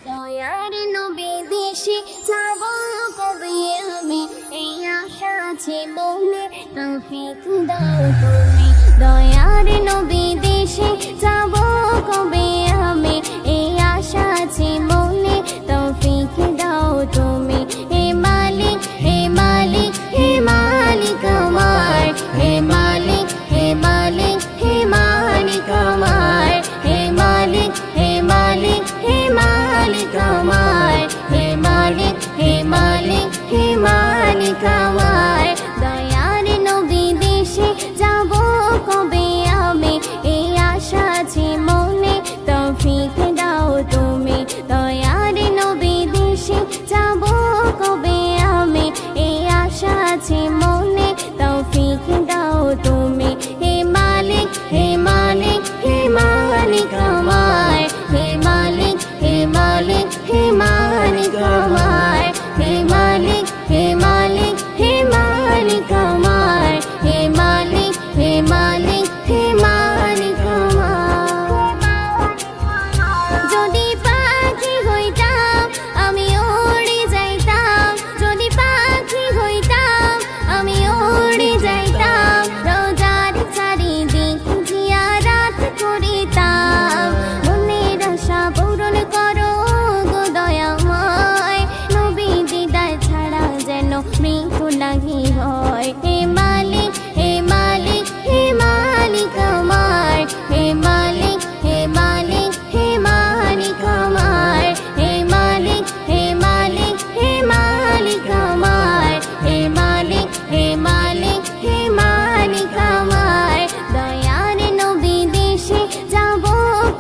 দয়ার নবী দেশে যাব কবে আমি, এই আশা আছে মনে, তৌফিক দাও তুমি। দয়ার নবী দেশে যাব কবে আমি, এই আশা আছে মনে, তৌফিক দাও তুমি। হে মালিক, হে মালিক, হে মালিক আমার, হে মালিক, হে মালিক, হে মালিক আমার, হে মালিক, হে মালিক, হে মালিক আমার, হে মালিক, হে মালিক, হে মালিক আমার। দয়ার নবী দেশে যাব কবে আমি, এই আশা আছে মনে, তৌফিক দাও তুমি। দয়ার নবী দেশে যাব কবে আমি, এই আশা আছে মনে, তৌফিক দাও তুমি। হে মালিক, হে মালিক, হে মালিক আমার, হে মালিক, হে মালিক, হে মালিক আমার, হে মালিক, হে মালিক, হে মালিক আমার, হে মালিক, হে মালিক, হে মালিক আমার। যদি পাখি হইতাম আমি উড়ে যাইতাম, যদি পাখি হইতাম আমি উড়ে যাইতাম, রোজার চারিদিক জিয়ারাত করিতাম। মনের আশা পূরণ করো গো দয়াময়, নবী দিদার ছাড়া যেন মৃত্যু নাহি হয়। হে মালিক, হে মালিক, হে মালিক আমার, হে মালিক, হে মালিক, হে মালিক আমার, হে মালিক, হে মালিক, হে মালিক আমার, হে মালিক, হে মালিক, হে মালিক আমার। দয়ার নবী দেশে যাব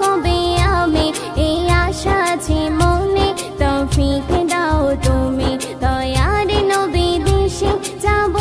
কবে আমি, এই আশা আছে মনে, তৌফিক দাও তুমি। দয়ার নবী দেশে যাব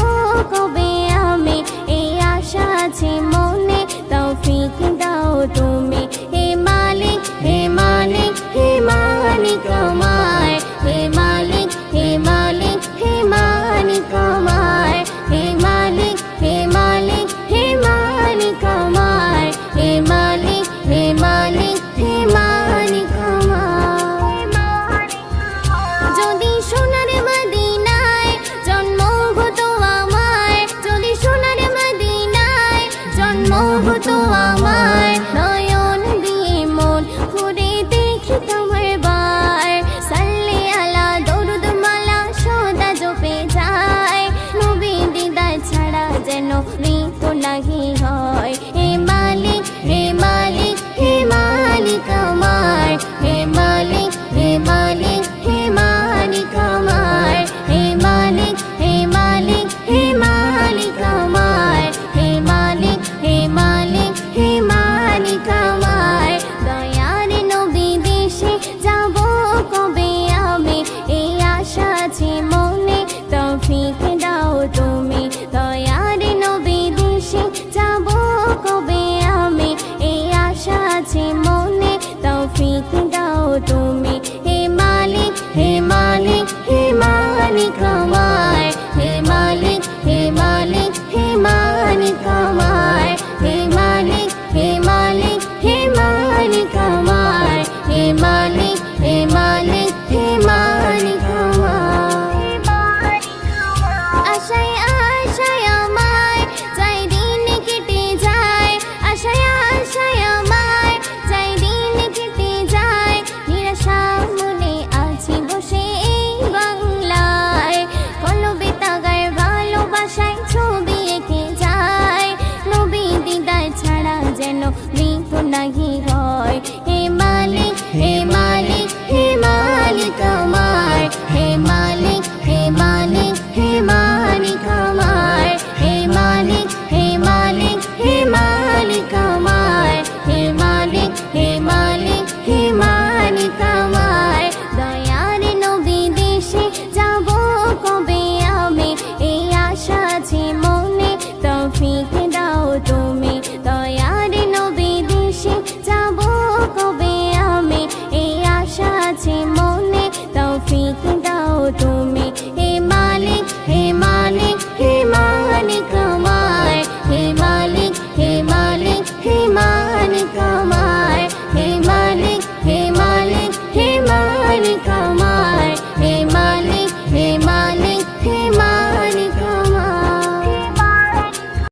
কবে আমি, এই আশা আছে মনে, তৌফিক দাও তুমি। হে মালিক, হে মালিক, হে মালিক আমার, হে মালিক, হে মালিক, হে মালিক আমার, হে মালিক, হে মালিক, হে মালিক আমার, হে মালিক, হে মালিক, হে মালিক আমার। যদি সোনার মদিনায় জন্ম হতো আমার, যদি সোনার মদিনায় জন্ম হতো আমার,